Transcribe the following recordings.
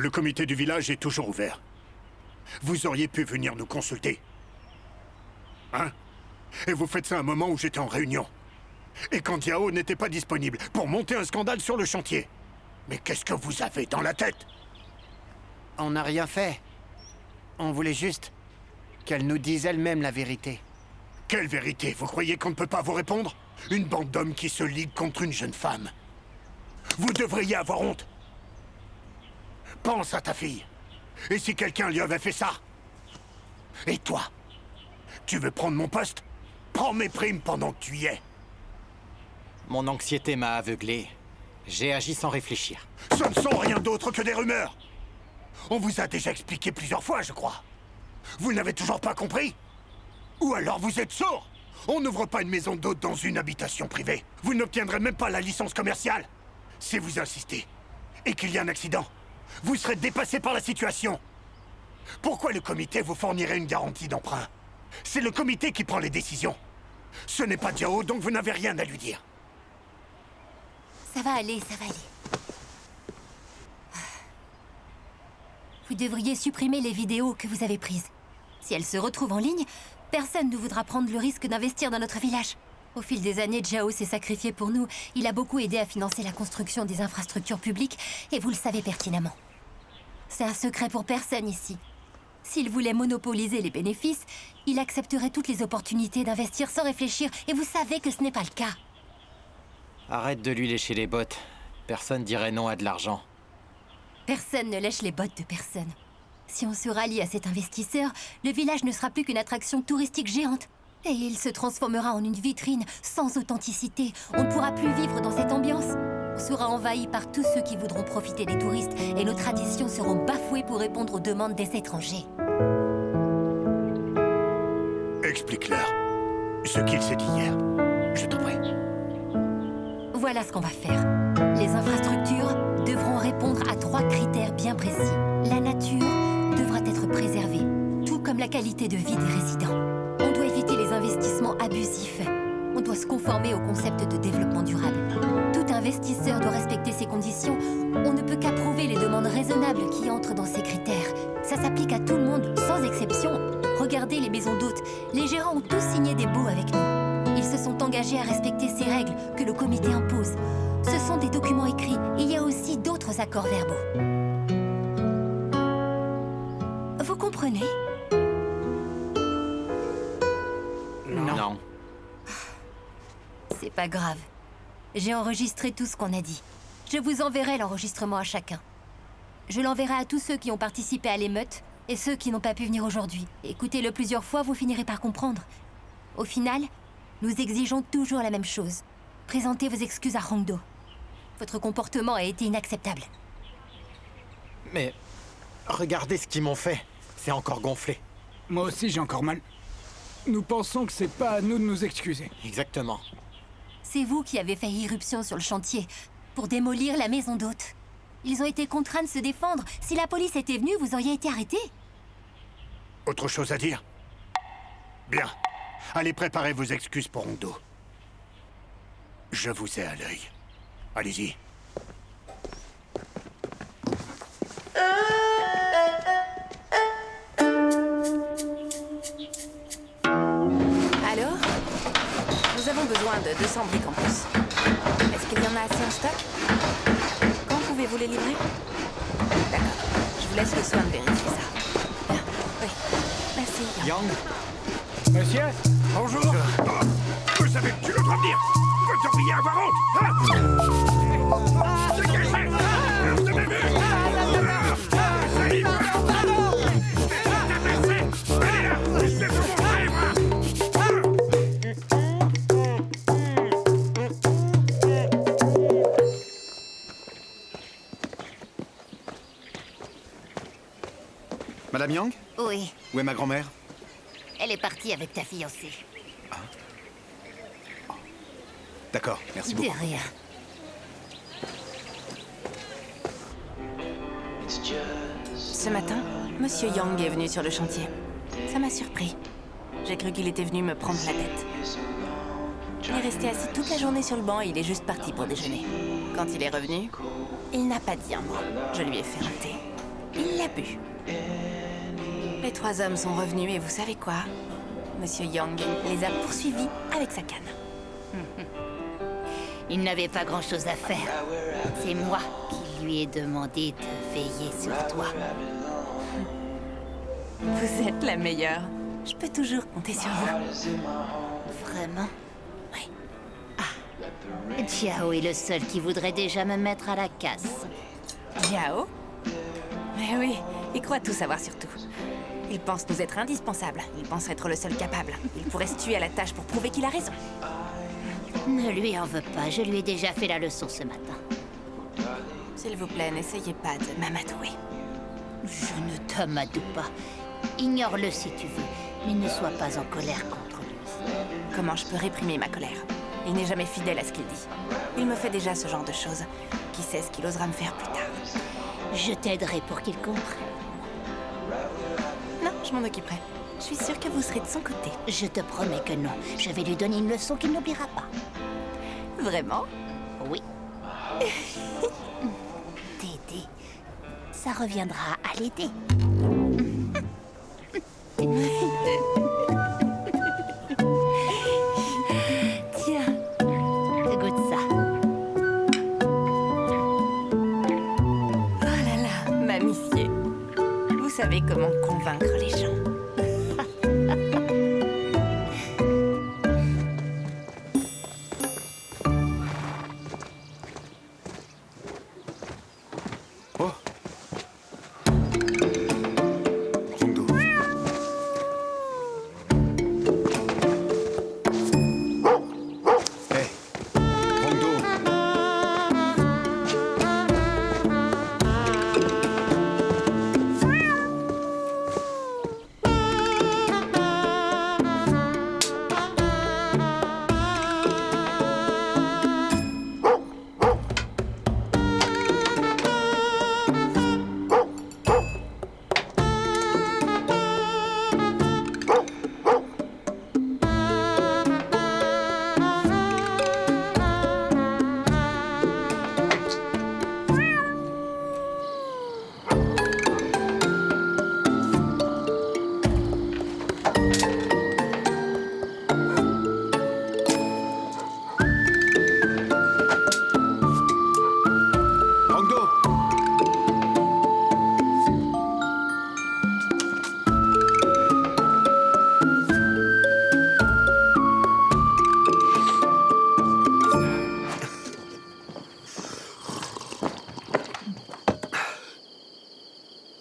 Le comité du village est toujours ouvert. Vous auriez pu venir nous consulter. Hein? Et vous faites ça à un moment où j'étais en réunion. Et quand Diao n'était pas disponible pour monter un scandale sur le chantier. Mais qu'est-ce que vous avez dans la tête? On n'a rien fait. On voulait juste qu'elle nous dise elle-même la vérité. Quelle vérité? Vous croyez qu'on ne peut pas vous répondre? Une bande d'hommes qui se ligue contre une jeune femme. Vous devriez avoir honte. Pense à ta fille. Et si quelqu'un lui avait fait ça? Et toi? Tu veux prendre mon poste? Prends mes primes pendant que tu y es. Mon anxiété m'a aveuglé. J'ai agi sans réfléchir. Ce ne sont rien d'autre que des rumeurs. On vous a déjà expliqué plusieurs fois, je crois. Vous n'avez toujours pas compris? Ou alors vous êtes sourd? On n'ouvre pas une maison d'hôte dans une habitation privée. Vous n'obtiendrez même pas la licence commerciale. Si vous insistez, et qu'il y a un accident, vous serez dépassé par la situation. Pourquoi le comité vous fournirait une garantie d'emprunt? C'est le comité qui prend les décisions. Ce n'est pas Diao, donc vous n'avez rien à lui dire. Ça va aller, ça va aller. Vous devriez supprimer les vidéos que vous avez prises. Si elles se retrouvent en ligne, personne ne voudra prendre le risque d'investir dans notre village. Au fil des années, Diao s'est sacrifié pour nous. Il a beaucoup aidé à financer la construction des infrastructures publiques, et vous le savez pertinemment. C'est un secret pour personne ici. S'il voulait monopoliser les bénéfices, il accepterait toutes les opportunités d'investir sans réfléchir, et vous savez que ce n'est pas le cas. Arrête de lui lécher les bottes. Personne dirait non à de l'argent. Personne ne lèche les bottes de personne. Si on se rallie à cet investisseur, le village ne sera plus qu'une attraction touristique géante. Et il se transformera en une vitrine sans authenticité. On ne pourra plus vivre dans cette ambiance. On sera envahi par tous ceux qui voudront profiter des touristes et nos traditions seront bafouées pour répondre aux demandes des étrangers. Explique-leur ce qu'il s'est dit hier. Je t'en prie. Voilà ce qu'on va faire. Les infrastructures devront répondre à 3 critères bien précis. La nature devra être préservée, tout comme la qualité de vie des résidents. On doit éviter les investissements abusifs. On doit se conformer au concept de développement durable. Tout investisseur doit respecter ces conditions. On ne peut qu'approuver les demandes raisonnables qui entrent dans ces critères. Ça s'applique à tout le monde, sans exception. Regardez les maisons d'hôtes. Les gérants ont tous signé des baux avec nous. Ils se sont engagés à respecter ces règles que le comité impose. Ce sont des documents écrits. Il y a aussi d'autres accords verbaux. Vous comprenez? Non. C'est pas grave. J'ai enregistré tout ce qu'on a dit. Je vous enverrai l'enregistrement à chacun. Je l'enverrai à tous ceux qui ont participé à l'émeute et ceux qui n'ont pas pu venir aujourd'hui. Écoutez-le plusieurs fois, vous finirez par comprendre. Au final, nous exigeons toujours la même chose. Présentez vos excuses à Hongdo. Votre comportement a été inacceptable. Mais regardez ce qu'ils m'ont fait. C'est encore gonflé. Moi aussi, j'ai encore mal. Nous pensons que c'est pas à nous de nous excuser. Exactement. C'est vous qui avez fait irruption sur le chantier pour démolir la maison d'hôtes. Ils ont été contraints de se défendre. Si la police était venue, vous auriez été arrêtés. Autre chose à dire? Bien. Allez préparer vos excuses pour Hongdo. Je vous ai à l'œil. Allez-y. Alors? Nous avons besoin de 200 briques en plus. Est-ce qu'il y en a assez en stock? Quand pouvez-vous les livrer? D'accord. Je vous laisse le soin de vérifier ça. Bien. Oui. Merci. Yang, Monsieur? Bonjour. Vous savez que tu dois venir. Vous devriez avoir honte. Hein? Dégagez. Vous avez vu? Allez là. Laissez-moi montrer, moi. Madame Yang? Oui, Où est ma grand-mère? elle est partie avec ta fiancée. D'accord, merci De beaucoup. rien. Ce matin, Monsieur Yang est venu sur le chantier. Ça m'a surpris. J'ai cru qu'il était venu me prendre la tête. Il est resté assis toute la journée sur le banc et il est juste parti pour déjeuner. Quand il est revenu, il n'a pas dit un mot. Je lui ai fait un thé. Il l'a bu. Les 3 hommes sont revenus et vous savez quoi? Monsieur Yang les a poursuivis avec sa canne. Il n'avait pas grand-chose à faire. C'est moi qui lui ai demandé de veiller sur toi. Vous êtes la meilleure. Je peux toujours compter sur vous. Vraiment? Oui. Jiao est le seul qui voudrait déjà me mettre à la casse. Jiao? Mais oui, il croit tout savoir sur tout. Il pense nous être indispensables. Il pense être le seul capable. Il pourrait se tuer à la tâche pour prouver qu'il a raison. Ne lui en veux pas, je lui ai déjà fait la leçon ce matin. S'il vous plaît, n'essayez pas de m'amadouer. Je ne t'amadoue pas. Ignore-le si tu veux, mais ne sois pas en colère contre lui. Comment je peux réprimer ma colère? Il n'est jamais fidèle à ce qu'il dit. Il me fait déjà ce genre de choses. Qui sait ce qu'il osera me faire plus tard? Je t'aiderai pour qu'il comprenne. Non, je m'en occuperai. Je suis sûre que vous serez de son côté. Je te promets que non. Je vais lui donner une leçon qu'il n'oubliera pas. Vraiment? Oui. T'aider, ça reviendra à l'aider. Tiens, goûte ça. Oh là là, mamicier. Vous savez comment convaincre les gens. Oh. Rongdo. Hey. Rongdo. Rongdo.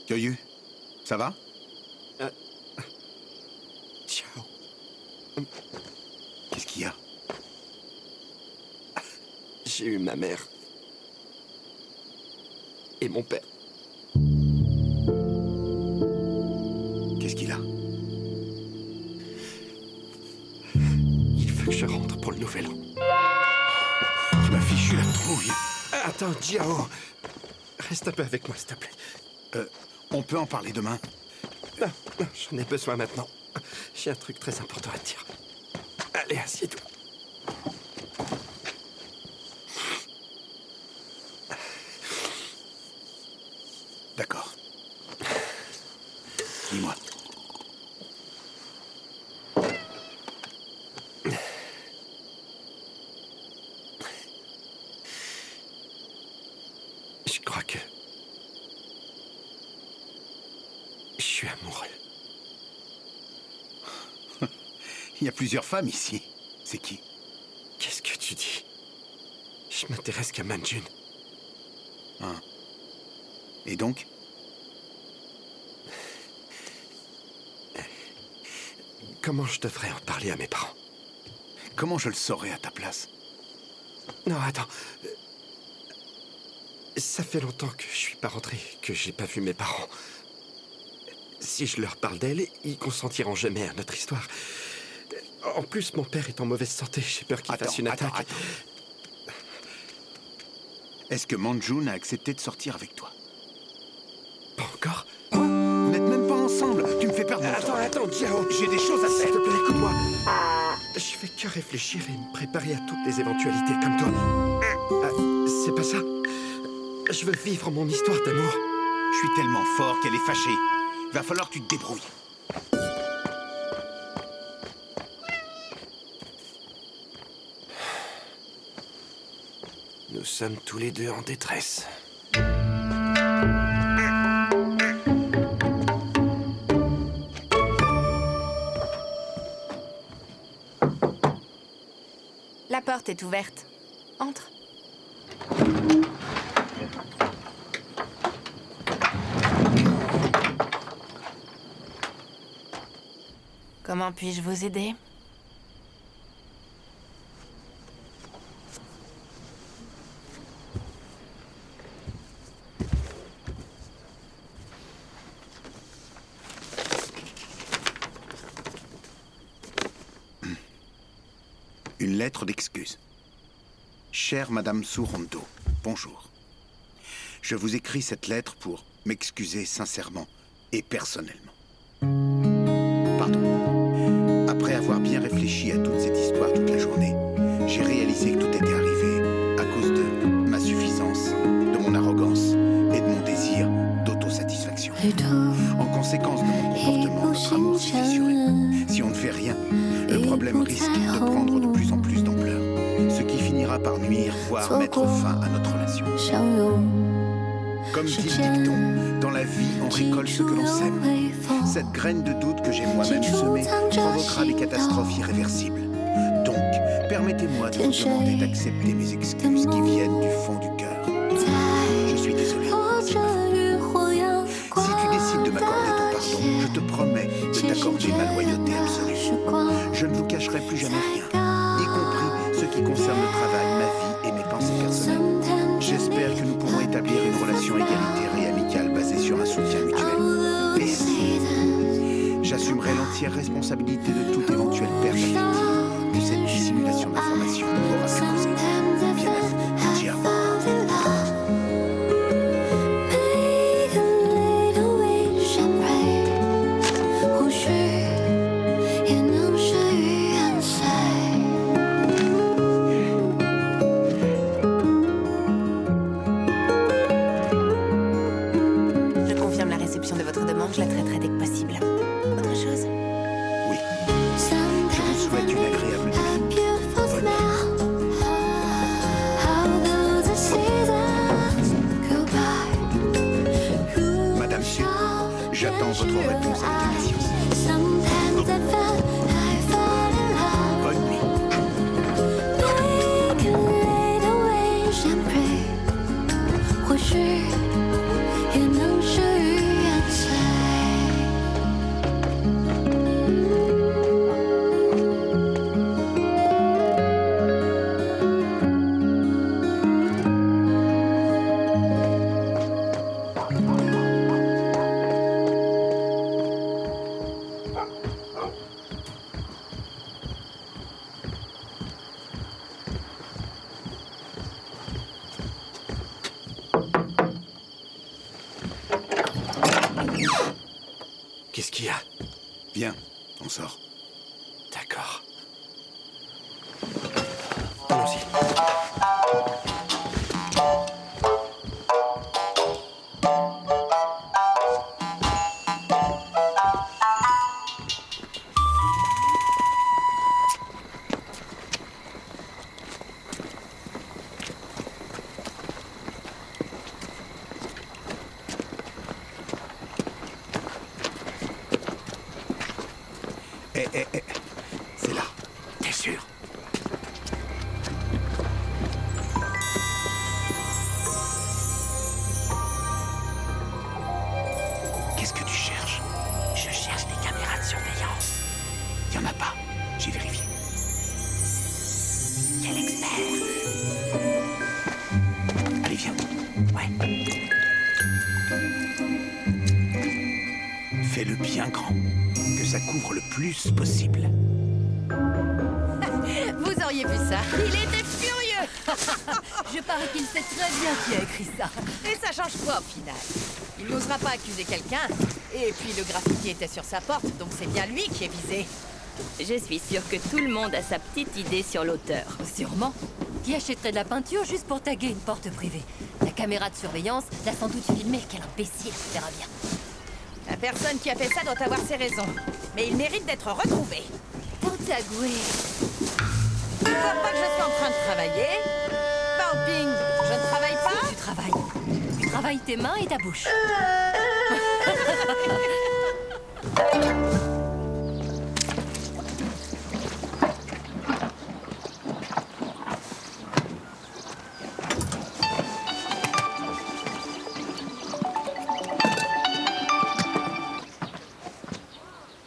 Yoyu, ça va? Ciao. Qu'est-ce qu'il y a? J'ai eu ma mère. Et mon père. Qu'est-ce qu'il a? Il veut que je rentre pour le nouvel an. Tu m'as fichu la trouille. Attends, Jiao. Reste un peu avec moi, s'il te plaît. On peut en parler demain? Non, non, j'en ai besoin maintenant. J'ai un truc très important à te dire. Allez, assieds-toi. D'accord. Dis-moi. Je crois que... je suis amoureux. Il y a plusieurs femmes ici. C'est qui? Qu'est-ce que tu dis? Je m'intéresse qu'à Manjun. Hein. Et donc? Comment je devrais en parler à mes parents? Comment je le saurais à ta place? Non, attends. Ça fait longtemps que je suis pas rentré, que j'ai pas vu mes parents. Si je leur parle d'elle, ils consentiront jamais à notre histoire. En plus, mon père est en mauvaise santé. J'ai peur qu'il fasse une attaque. Attends. Est-ce que Manjun a accepté de sortir avec toi? Pas encore? Vous n'êtes même pas ensemble. Tu me fais perdre mon temps. Attends, Jiao. J'ai des choses à S'il faire. te plaît, écoute-moi. Je fais que réfléchir et me préparer à toutes les éventualités comme toi. C'est pas ça. Je veux vivre mon histoire d'amour. Je suis tellement fort qu'elle est fâchée. Va falloir que tu te débrouilles. Nous sommes tous les deux en détresse. La porte est ouverte. Entre. Comment puis-je vous aider? Une lettre d'excuse. Chère Madame Surondo, bonjour. Je vous écris cette lettre pour m'excuser sincèrement et personnellement. Pardon. Après avoir bien réfléchi à toute cette histoire toute la journée, j'ai réalisé que tout était arrivé à cause de ma suffisance, de mon arrogance et de mon désir d'autosatisfaction. En conséquence de mon comportement, notre amour s'est fissuré. Si on ne fait rien, le problème risque de prendre de plus en plus d'ampleur, ce qui finira par nuire, voire mettre fin à notre relation. Comme dit le dicton, dans la vie, on récolte ce que l'on sème. Cette graine de doute que j'ai moi-même semée provoquera des catastrophes irréversibles. Donc, permettez-moi de vous demander d'accepter mes excuses qui viennent du fond du cœur. Je suis désolé. C'est ma faute. Si tu décides de m'accorder ton pardon, je te promets de t'accorder ma loyauté absolue. Je ne vous cacherai plus jamais rien, y compris ce qui concerne le travail, ma vie et mes pensées personnelles. J'espère que nous pourrons établir une relation égalitaire et amicale basée sur un soutien mutuel. PS. J'assumerai l'entière responsabilité de toute éventuelle perte affective que cette dissimulation d'informations aura pu causer. Bien à vous, Gia. De votre demande, je la traiterai dès que possible. Autre chose? Oui. Je vous souhaite une agréable nuit. Bonne nuit. Madame Sue, j'attends votre réponse avec impatience. Bonne nuit. Qu'est-ce qu'il y a? Viens, on sort. D'accord. Allons-y. C'est là. T'es sûr? Qu'est-ce que tu cherches? Je cherche des caméras de surveillance. Il n'y en a pas. J'ai vérifié. Quel expert! Allez, viens. Ouais. Fais-le bien grand. Que ça couvre le plus possible. Vous auriez vu ça? Il était furieux. Je parie qu'il sait très bien qui a écrit ça. Et ça change quoi au final? Il n'osera pas accuser quelqu'un. Et puis le graffiti était sur sa porte, donc c'est bien lui qui est visé. Je suis sûre que tout le monde a sa petite idée sur l'auteur. Sûrement. Qui achèterait de la peinture juste pour taguer une porte privée? La caméra de surveillance l'a sans doute filmé. Quel imbécile, tu verras bien. La personne qui a fait ça doit avoir ses raisons. Mais il mérite d'être retrouvé. Pantagoué. Tu vois pas que je suis en train de travailler? Baoping, je ne travaille pas? Tu travailles. Tu travailles tes mains et ta bouche.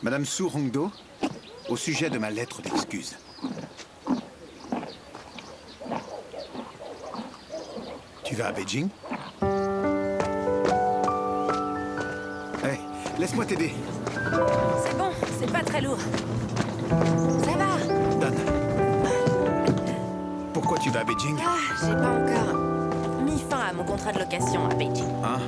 Madame Su Hongdo, au sujet de ma lettre d'excuse. Tu vas à Beijing? Hé, laisse-moi t'aider. C'est bon, c'est pas très lourd. Ça va? Donne. Pourquoi tu vas à Beijing? Ah, j'ai pas encore mis fin à mon contrat de location à Beijing. Hein?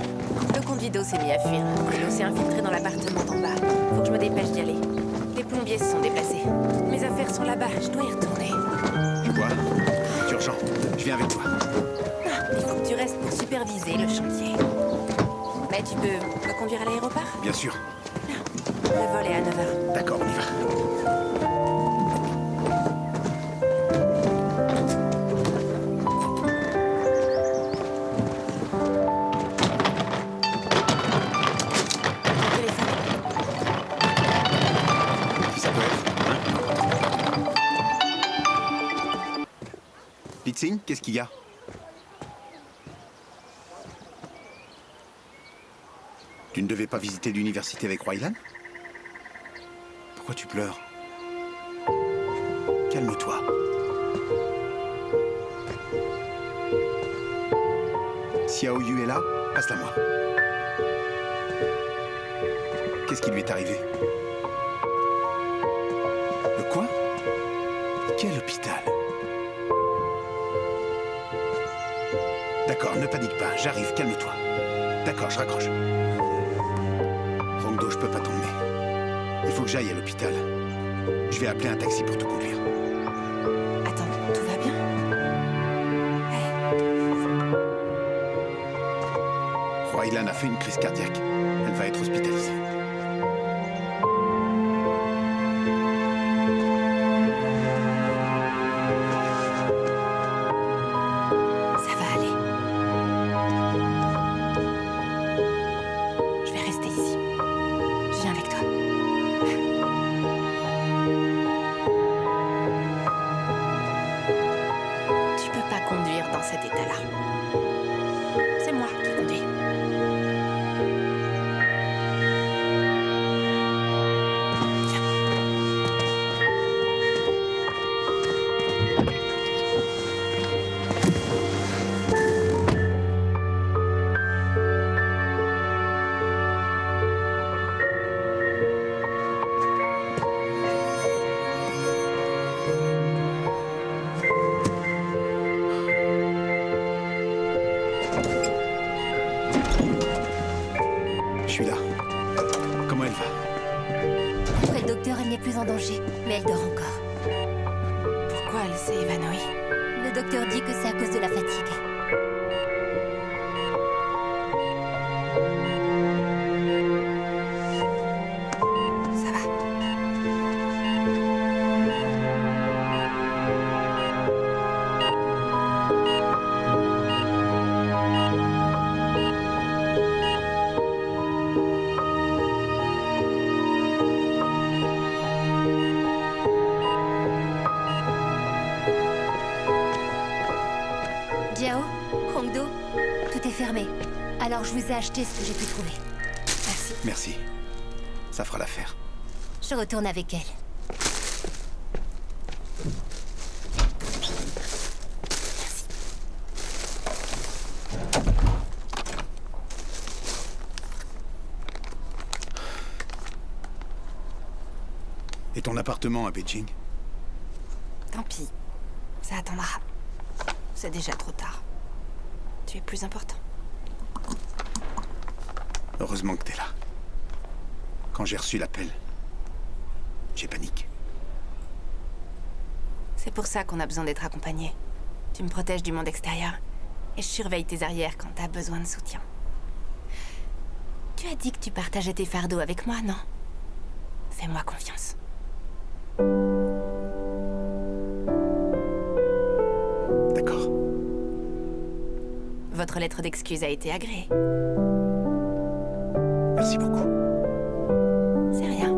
Le conduit d'eau s'est mis à fuir. L'eau s'est infiltrée dans l'appartement d'en bas. Faut que je me dépêche d'y aller. Les plombiers se sont déplacés. Mes affaires sont là-bas, je dois y retourner. Je vois. C'est urgent. Je viens avec toi. Ah, il faut que tu restes pour superviser le chantier. Mais tu peux me conduire à l'aéroport? Bien sûr. Le vol est à 9h. D'accord, on y va. Ça peut être, hein? Litsing, qu'est-ce qu'il y a? Tu ne devais pas visiter l'université avec Roylan? Pourquoi tu pleures? Calme-toi. Si Xiao Yu est là, passe-la moi. Qu'est-ce qui lui est arrivé? Le quoi? Quel hôpital? D'accord, ne panique pas, j'arrive, calme-toi. D'accord, je raccroche. Hongdo, je peux pas t'emmener. Il faut que j'aille à l'hôpital. Je vais appeler un taxi pour te conduire. Attends, tout va bien? Roylan a fait une crise cardiaque. Elle va être hospitalisée. Ça va aller. Je vais rester ici. Je viens avec toi. Tu peux pas conduire dans cet état-là. C'est moi qui conduis. Viens. Je suis là. Comment elle va? Après le docteur, elle n'est plus en danger, mais elle dort encore. Pourquoi elle s'est évanouie? Le docteur dit que c'est à cause de la fatigue. Ça va. Jiao, Hongdo, tout est fermé. Alors je vous ai acheté ce que j'ai pu trouver. Merci. Merci. Ça fera l'affaire. Je retourne avec elle. Et ton appartement à Beijing? Tant pis. Ça attendra. C'est déjà trop tard. Tu es plus important. Heureusement que t'es là. Quand j'ai reçu l'appel, j'ai paniqué. C'est pour ça qu'on a besoin d'être accompagnés. Tu me protèges du monde extérieur. Et je surveille tes arrières quand t'as besoin de soutien. Tu as dit que tu partageais tes fardeaux avec moi, non? Fais-moi confiance. D'accord. Votre lettre d'excuse a été agréée. Merci beaucoup. C'est rien.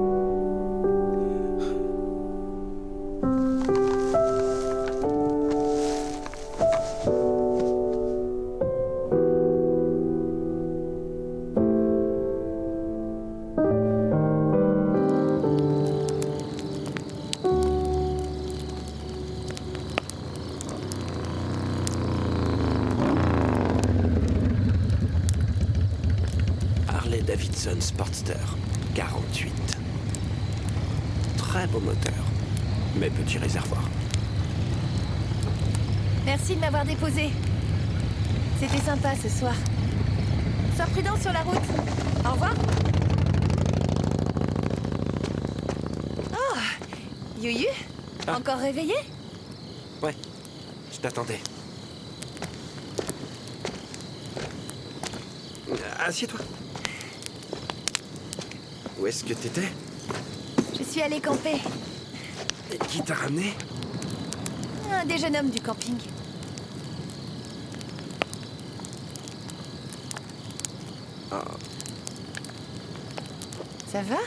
Harley-Davidson Sportster 48. Très beau moteur, mais petit réservoir. Merci de m'avoir déposé. C'était sympa ce soir. Sois prudent sur la route. Au revoir. Oh, Yuyu, Ah. encore réveillé? Ouais, je t'attendais. Assieds-toi. Où est-ce que t'étais? Je suis allée camper. Et qui t'a ramené? Un des jeunes hommes du camping. Oh, Ça va?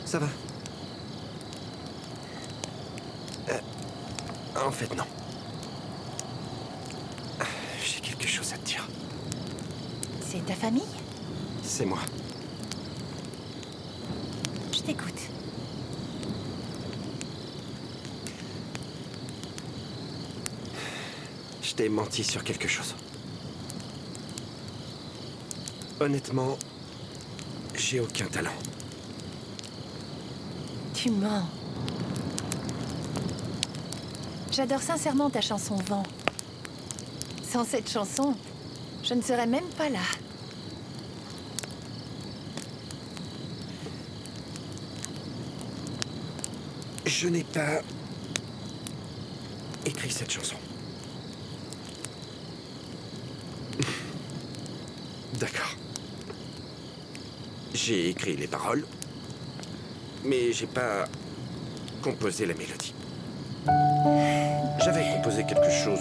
ça va. En fait, non. J'ai quelque chose à te dire. C'est ta famille? C'est moi. Je t'écoute. Je t'ai menti sur quelque chose. Honnêtement, j'ai aucun talent. Tu mens. J'adore sincèrement ta chanson Vent. Sans cette chanson, je ne serais même pas là. Je n'ai pas écrit cette chanson. D'accord. J'ai écrit les paroles, mais j'ai pas composé la mélodie. J'avais composé quelque chose,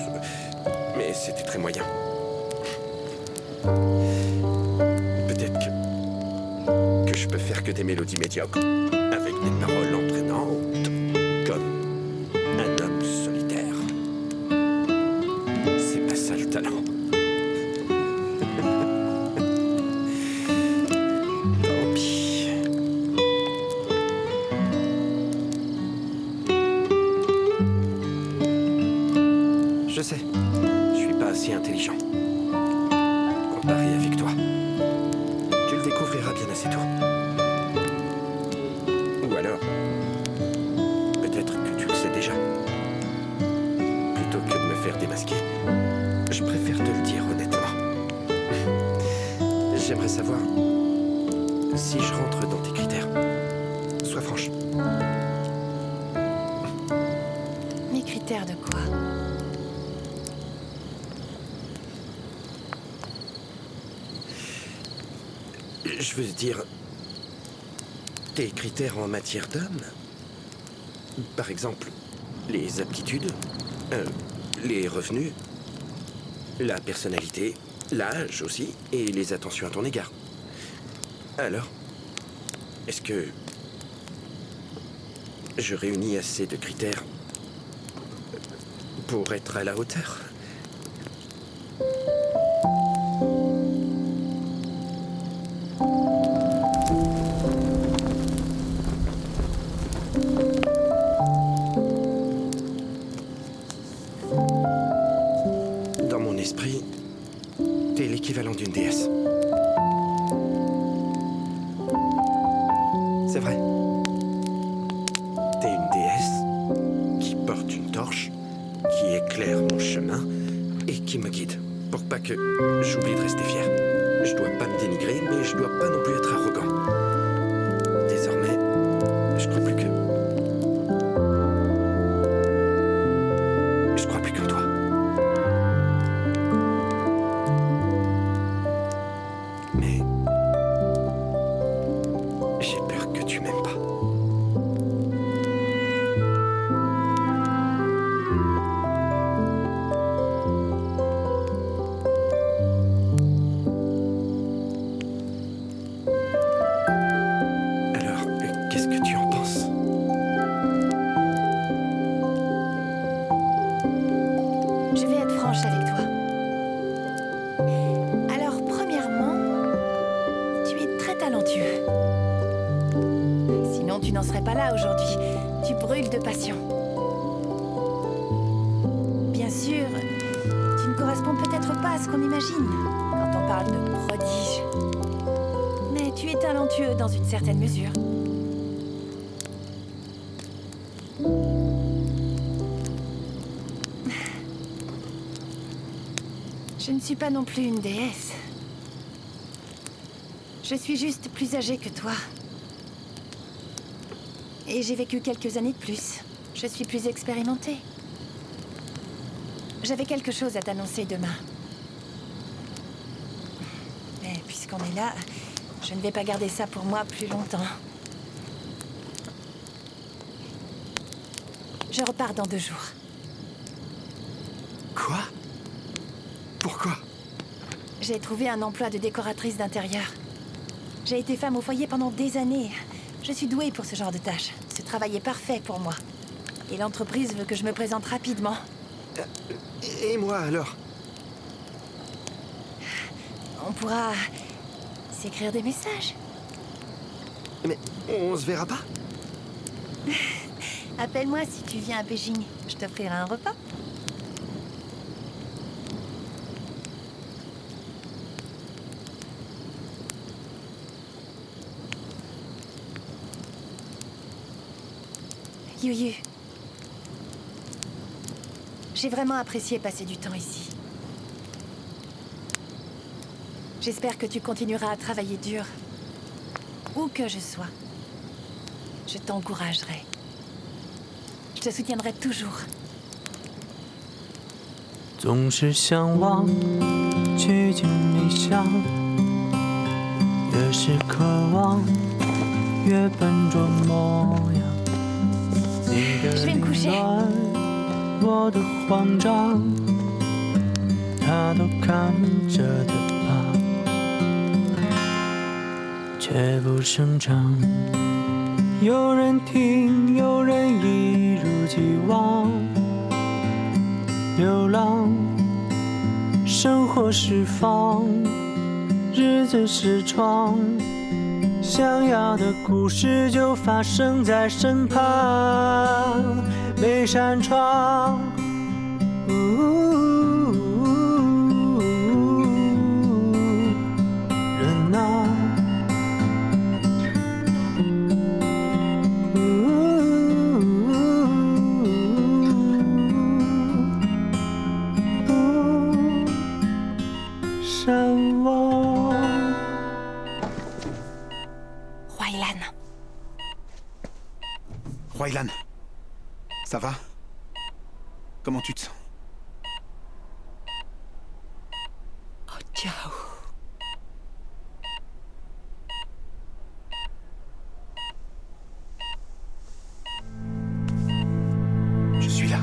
mais c'était très moyen. Peut-être que je peux faire que des mélodies médiocres, avec des paroles entraînantes, comme un homme solitaire. C'est pas ça le talent. Tant pis. Je sais, je suis pas assez intelligent. Comparé avec toi. Tu le découvriras bien assez tôt. Ou alors, peut-être que tu le sais déjà. Plutôt que de me faire démasquer, je préfère te le dire honnêtement. J'aimerais savoir si je rentre dans tes critères. Sois franche. Mes critères de quoi? Je veux dire, tes critères en matière d'homme. Par exemple, les aptitudes, les revenus, la personnalité, l'âge aussi, et les attentions à ton égard. Alors, est-ce que je réunis assez de critères pour être à la hauteur? Dans mon esprit, t'es l'équivalent d'une déesse. C'est vrai. T'es une déesse qui porte une torche, qui éclaire mon chemin et qui me guide pour pas que j'oublie de rester fier. Je dois pas me dénigrer, mais je dois pas non plus être arrogant. Désormais, je crois plus que tu brûles de passion. Bien sûr, tu ne corresponds peut-être pas à ce qu'on imagine quand on parle de prodige. Mais tu es talentueux dans une certaine mesure. Je ne suis pas non plus une déesse. Je suis juste plus âgée que toi. Et j'ai vécu quelques années de plus. Je suis plus expérimentée. J'avais quelque chose à t'annoncer demain. Mais puisqu'on est là, je ne vais pas garder ça pour moi plus longtemps. Je repars dans 2 jours. Quoi? Pourquoi? J'ai trouvé un emploi de décoratrice d'intérieur. J'ai été femme au foyer pendant des années. Je suis douée pour ce genre de tâches. Ce travail est parfait pour moi. Et l'entreprise veut que je me présente rapidement. Et moi alors? On pourra s'écrire des messages. Mais on se verra pas? Appelle-moi si tu viens à Beijing. Je t'offrirai un repas. Yuyu. J'ai vraiment apprécié passer du temps ici. J'espère que tu continueras à travailler dur. Où que je sois. Je t'encouragerai. Je te soutiendrai toujours. 总是向往趋近理想，越是渴望越笨拙模样。你的凌乱，我的慌张，他都看着的吧，却不声张。有人听，有人一如既往。流浪，生活释放，日子是窗，想要的故事就发生在身旁，每扇窗。人啊，山望。Huaylan. Huaylan, ça va? Comment tu te sens? Oh, ciao. Je suis là.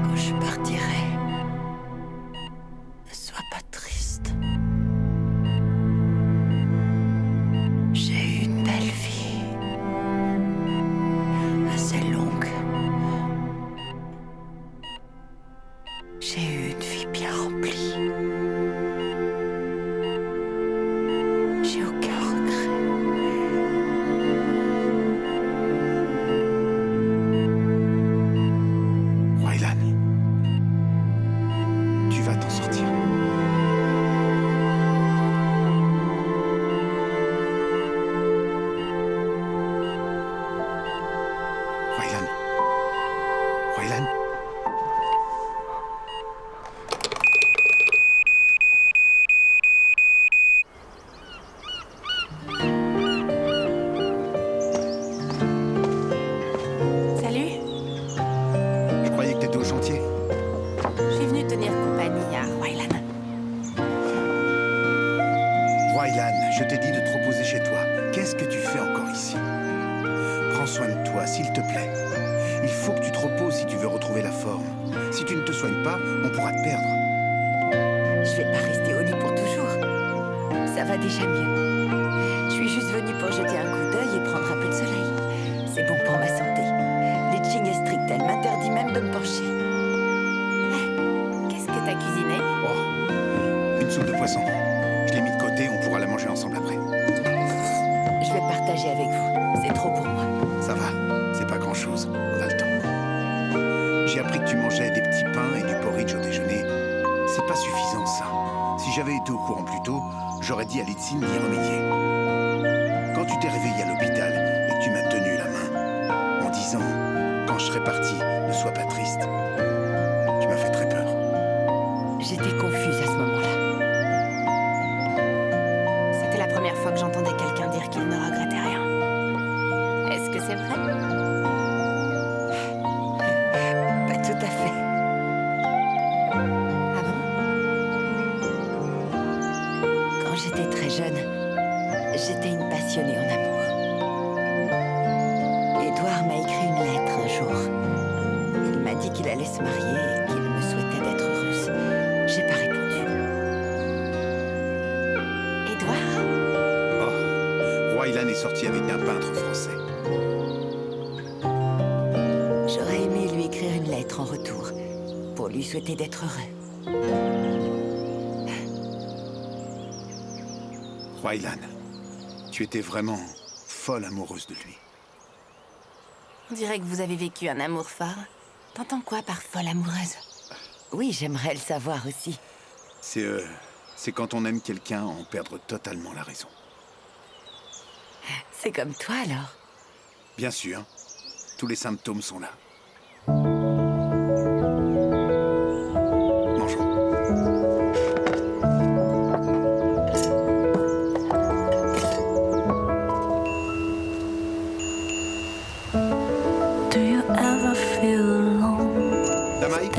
Quand je partirai, ne sois pas triste. J'ai eu une belle vie. Assez longue. J'ai eu une vie bien remplie. J'ai aucun regret. Huaylan, tu vas t'en sortir. Huaylan. Huaylan. Salut. Je croyais que t'étais au chantier. Je suis venue tenir compagnie à Huaylan. Huaylan, je t'ai dit de te reposer chez toi. Qu'est-ce que tu fais encore ici? Prends soin de toi, s'il te plaît. Il faut que tu te reposes si tu veux retrouver la forme. Si tu ne te soignes pas, on pourra te perdre. Je vais pas rester au lit pour toujours. Ça va déjà mieux. Je suis juste venue pour jeter un coup d'œil et prendre un peu de soleil. C'est bon pour ma santé. L'itching est strict, elle m'interdit même de me pencher. Qu'est-ce que t'as cuisiné? Oh, une soupe de poisson. Je l'ai mis de côté, on pourra la manger ensemble après. C'est trop pour moi. Ça va, c'est pas grand-chose, on a le temps. J'ai appris que tu mangeais des petits pains et du porridge au déjeuner. C'est pas suffisant, ça. Si j'avais été au courant plus tôt, j'aurais dit à Litsine d'y remédier. Quand tu t'es réveillé à l'hôpital et que tu m'as tenu la main, en disant « Quand je serai parti, ne sois pas triste », tu m'as fait très peur. J'étais confuse à ce moment-là. C'était la première fois que j'entendais quelqu'un dire qu'il ne regrettait rien. Est-ce que c'est vrai? Pas tout à fait. Ah bon? Quand j'étais très jeune, j'étais une passionnée en amour. Édouard m'a écrit une lettre un jour. Il m'a dit qu'il allait se marier et qu'il me souhaitait d'être heureuse. J'ai pas répondu. Édouard? Oh, Roylan est sorti avec un peintre français. J'aurais aimé lui écrire une lettre en retour pour lui souhaiter d'être heureux. Roylan, tu étais vraiment folle amoureuse de lui. On dirait que vous avez vécu un amour fort. T'entends quoi par folle amoureuse? Oui, j'aimerais le savoir aussi. C'est quand on aime quelqu'un en perdre totalement la raison. C'est comme toi alors. Bien sûr, tous les symptômes sont là. Mangeons. Do you ever feel alone? Damaï,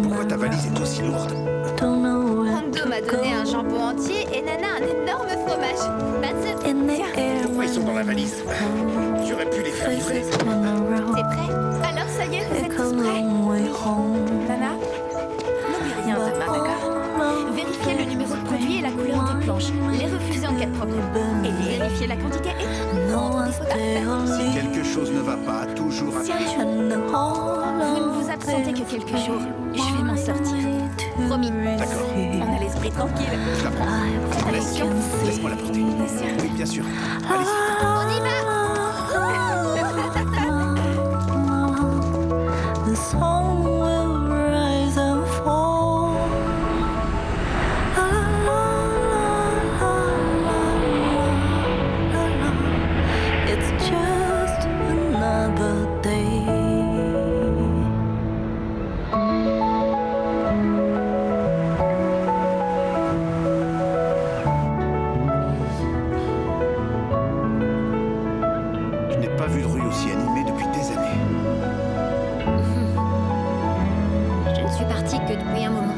pourquoi ta valise est aussi lourde? Don't know where Hondo m'a donné un jambon entier et Nana un énorme fromage. Matsu, in the tiens, air Pourquoi ils sont dans la valise? J'aurais pu les faire livrer. faces in a row. t'es prêt? Alors ça y est, vous êtes Take a tous prêts? long way home. Nana, n'oublie rien demain, d'accord? Vérifiez le numéro de produit et la couleur des planches. Les refuser en cas de problème. Et vérifiez la quantité et No rendre des one's photos there parfaites. Si quelque chose ne va pas, toujours Si un appeler. jour and the vous ne whole vous absentez que quelques jours, je vais m'en sortir. Promis. D'accord. On a l'esprit tranquille. Je la prends. Attention. Laisse-moi la porter. Bien sûr. Oui, bien sûr. Allez-y. On y va. The sun will rise and fall. La la la la la la. It's just another day. Je n'ai pas vu de rue aussi animée depuis des années. Je ne suis partie que depuis un moment.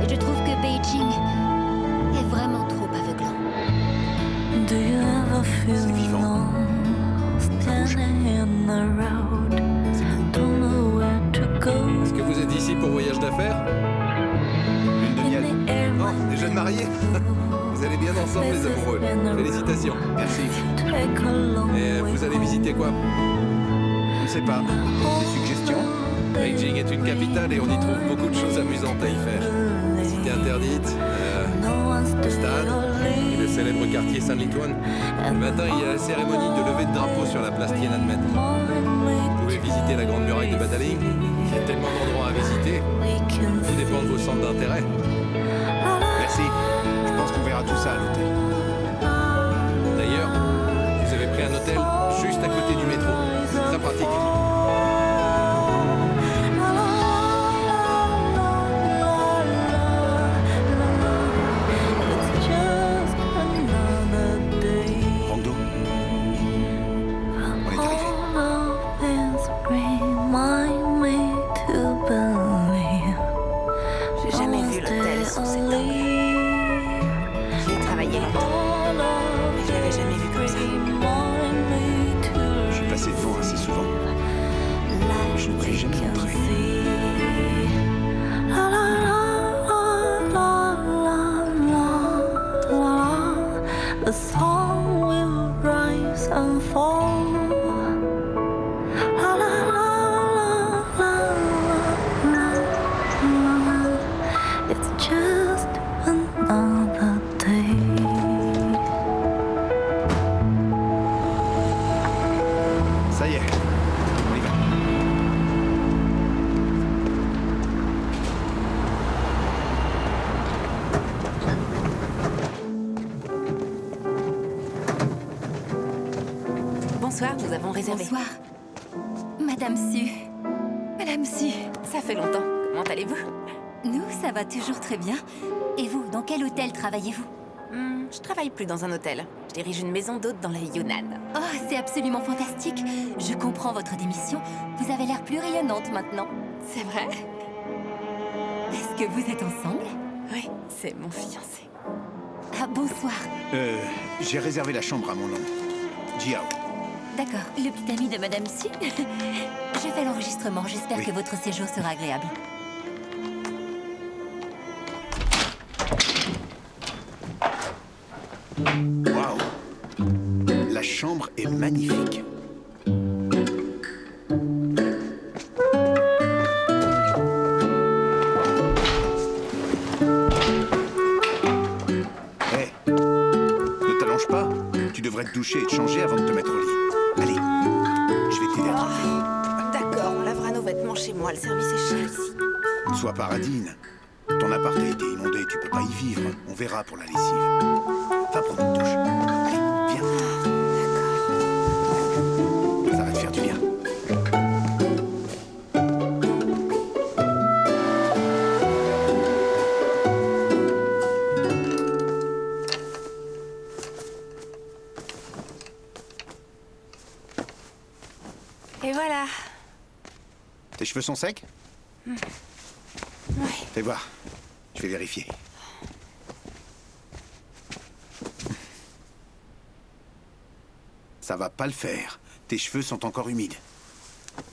Et je trouve que Beijing est vraiment trop aveuglant. Do you ever feel vivant. alone? Standing in the road, don't know where to go. Est-ce que vous êtes ici pour voyage d'affaires? Lune de miel. In the air Oh, des jeunes mariés. Vous allez bien ensemble les amoureux. Félicitations. Merci. take a long Et way vous allez visiter quoi? Je ne sais pas. Des suggestions? Beijing est une capitale et on y trouve beaucoup de choses amusantes à y faire. Cité interdite, No one's le stade et le célèbre quartier Saint-Lituan. Le matin, il y a la cérémonie de levée de drapeau sur la place Tiananmen. Vous pouvez visiter la grande muraille de Badaling. Il y a tellement d'endroits à visiter. Tout dépend de vos centres d'intérêt. Merci. Je pense qu'on verra tout ça à l'hôtel. D'ailleurs, vous avez pris un hôtel juste à côté du métro. C'est très pratique. It's just another day. Rando, on est arrivé. All of this remind me to believe. J'ai jamais vu l'hôtel sous cet angle. J'y ai travaillé longtemps, mais je l'avais jamais vu comme ça. Je suis passé devant assez souvent. Je ne l'ai jamais montré. The sun will rise and fall. La la la la la la la. It's just another day. Bonsoir, nous avons réservé. Bonsoir. Madame Su. Madame Su. Ça fait longtemps. Comment allez-vous? Nous, ça va toujours très bien. Et vous, dans quel hôtel travaillez-vous? Je travaille plus dans un hôtel. Je dirige une maison d'hôtes dans la Yunnan. Oh, c'est absolument fantastique. Je comprends votre démission. Vous avez l'air plus rayonnante maintenant. C'est vrai? Est-ce que vous êtes ensemble? Oui, c'est mon fiancé. Ah, bonsoir. J'ai réservé la chambre à mon nom. Jiao. D'accord. Le petit ami de Madame Su. Je fais l'enregistrement. J'espère Oui. que votre séjour sera agréable. Waouh! La chambre est magnifique. Hé, ne t'allonge pas. Tu devrais te doucher et te changer avant de te mettre au lit. Allez, je vais t'aider à t'enlever. D'accord, on lavera nos vêtements chez moi. Le service est cher ici. Sois paradine. Ton appart a été inondé, tu peux pas y vivre. On verra pour la lessive. Va prendre une douche. Allez, viens. Ça va te faire du bien. Et voilà. Tes cheveux sont secs? Ouais. Fais voir. Je vais vérifier. Ça va pas le faire. Tes cheveux sont encore humides.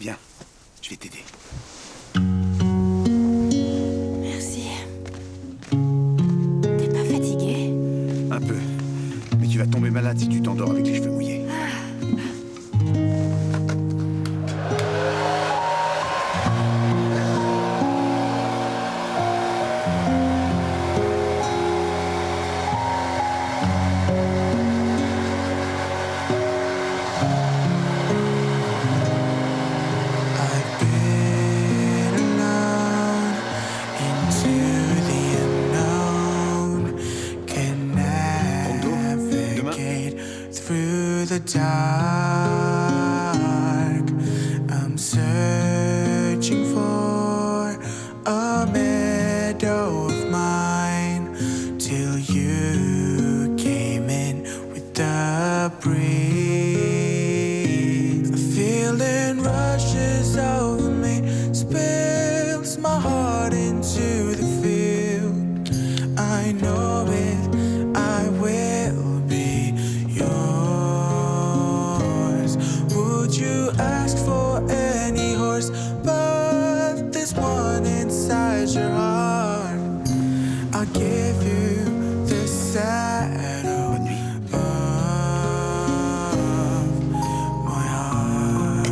Viens, je vais t'aider. Merci. T'es pas fatigué? Un peu. Mais tu vas tomber malade si tu t'endors avec les cheveux mouillés. I've been alone into the unknown. Can navigate through the dark. I'm searching for a meadow of mine till you came in with the breeze. A feeling rushes over me, spills my heart into the field. I know it, I will be yours. Would you ask for any horse but this one inside your heart? I'll give you the saddle of my heart.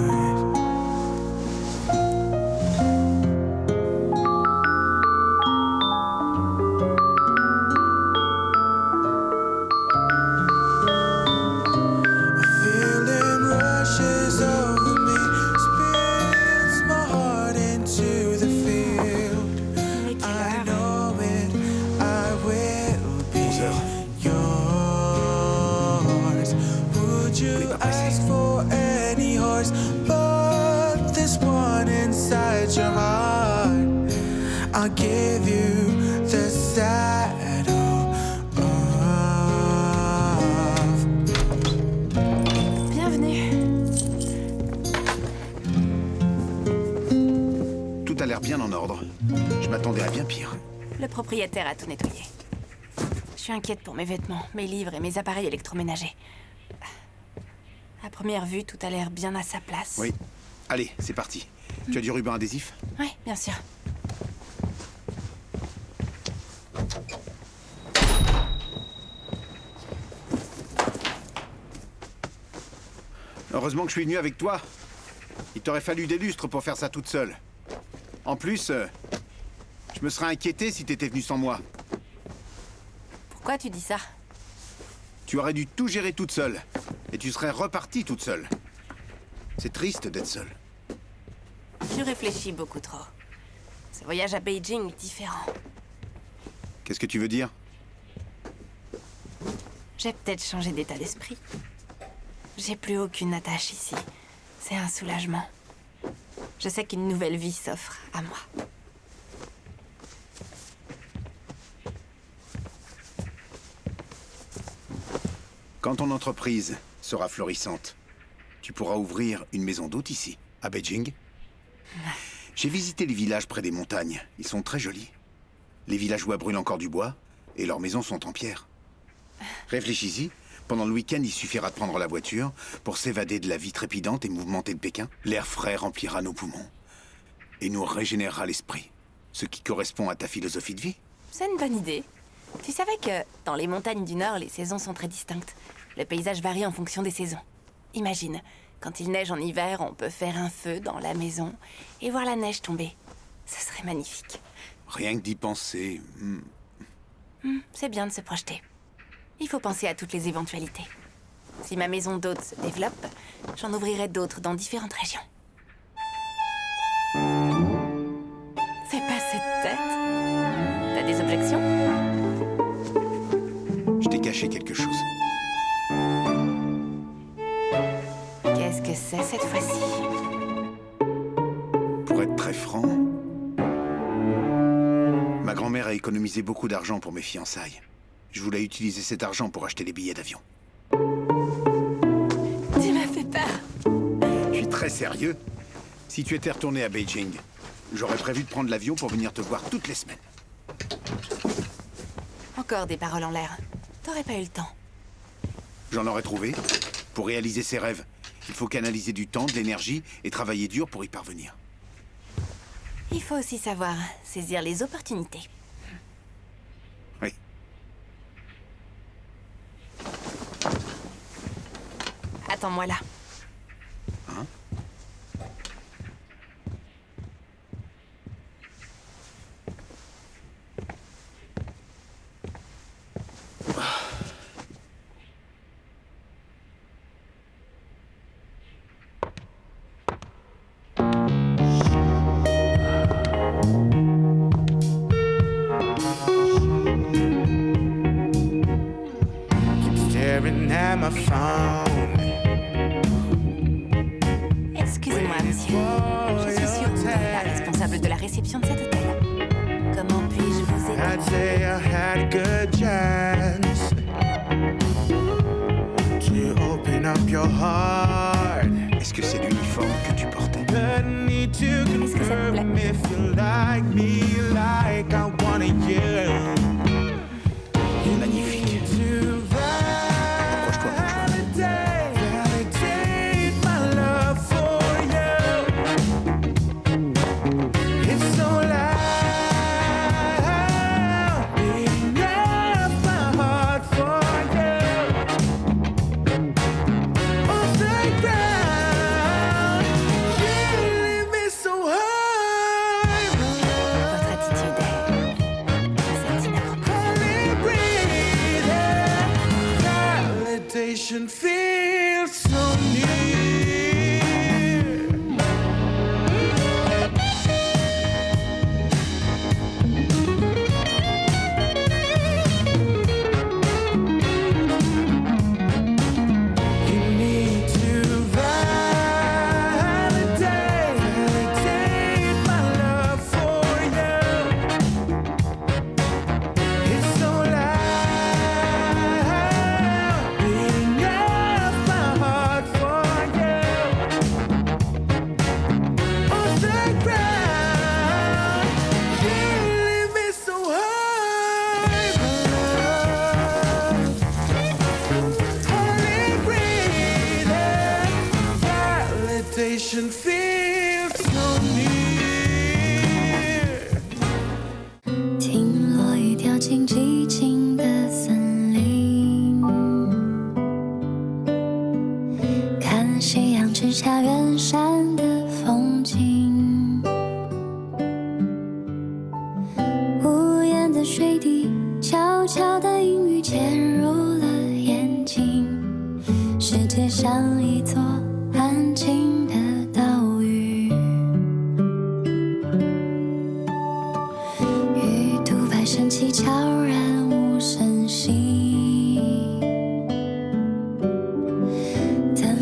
A feeling rushes over me, spins my heart into the field. I know it, I will be 11 heures. yours. Would you ask for any horse but this one inside your heart? I'll give you the saddle of Bienvenue. Tout a l'air bien en ordre. Je m'attendais à bien pire. Le propriétaire a tout nettoyé. Je suis inquiète pour mes vêtements, mes livres et mes appareils électroménagers. À première vue, tout a l'air bien à sa place. Oui. Allez, c'est parti. Tu as du ruban adhésif? Oui, bien sûr. Heureusement que je suis venu avec toi. Il t'aurait fallu des lustres pour faire ça toute seule. En plus, je me serais inquiété si t'étais venu sans moi. Pourquoi tu dis ça? Tu aurais dû tout gérer toute seule. Et tu serais repartie toute seule. C'est triste d'être seule. Tu réfléchis beaucoup trop. Ce voyage à Beijing est différent. Qu'est-ce que tu veux dire? J'ai peut-être changé d'état d'esprit. J'ai plus aucune attache ici. C'est un soulagement. Je sais qu'une nouvelle vie s'offre à moi. Quand ton entreprise sera florissante, tu pourras ouvrir une maison d'hôte ici, à Beijing. J'ai visité les villages près des montagnes. Ils sont très jolis. Les villageois brûlent encore du bois et leurs maisons sont en pierre. Réfléchis-y. Pendant le week-end, il suffira de prendre la voiture pour s'évader de la vie trépidante et mouvementée de Pékin. L'air frais remplira nos poumons et nous régénérera l'esprit, ce qui correspond à ta philosophie de vie. C'est une bonne idée. Tu savais que dans les montagnes du Nord, les saisons sont très distinctes. Le paysage varie en fonction des saisons. Imagine, quand il neige en hiver, on peut faire un feu dans la maison et voir la neige tomber. Ce serait magnifique. Rien que d'y penser. C'est bien de se projeter. Il faut penser à toutes les éventualités. Si ma maison d'hôte se développe, j'en ouvrirai d'autres dans différentes régions. Fais pas cette tête. T'as des objections? Je t'ai caché quelque chose. Qu'est-ce que c'est cette fois-ci? Pour être très franc, ma grand-mère a économisé beaucoup d'argent pour mes fiançailles. Je voulais utiliser cet argent pour acheter les billets d'avion. Tu m'as fait peur. Je suis très sérieux. Si tu étais retourné à Beijing, j'aurais prévu de prendre l'avion pour venir te voir toutes les semaines. Encore des paroles en l'air. T'aurais pas eu le temps. J'en aurais trouvé. Pour réaliser ses rêves, il faut canaliser du temps, de l'énergie et travailler dur pour y parvenir. Il faut aussi savoir saisir les opportunités. Oui. Attends-moi là. Hein? Staring at my phone. Excusez-moi, monsieur. Je suis sûre la responsable de la réception de cet hôtel. Comment puis-je vous aider? I'd say I had a good chance to open up your heart. Est-ce que c'est l'uniforme que tu portais? But need to confirm if you like me like I wanted you. Magnifique. Feels so near. You need to validate my love for you. It's so loud. Feels so near. 听落雨掉进寂静的森林，看夕阳直下远山的风景，无言的水滴，悄悄的阴雨潜入了眼睛，世界像一座安静的岛屿，鱼肚白升起，悄然无声息，等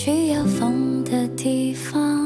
需要风的地方。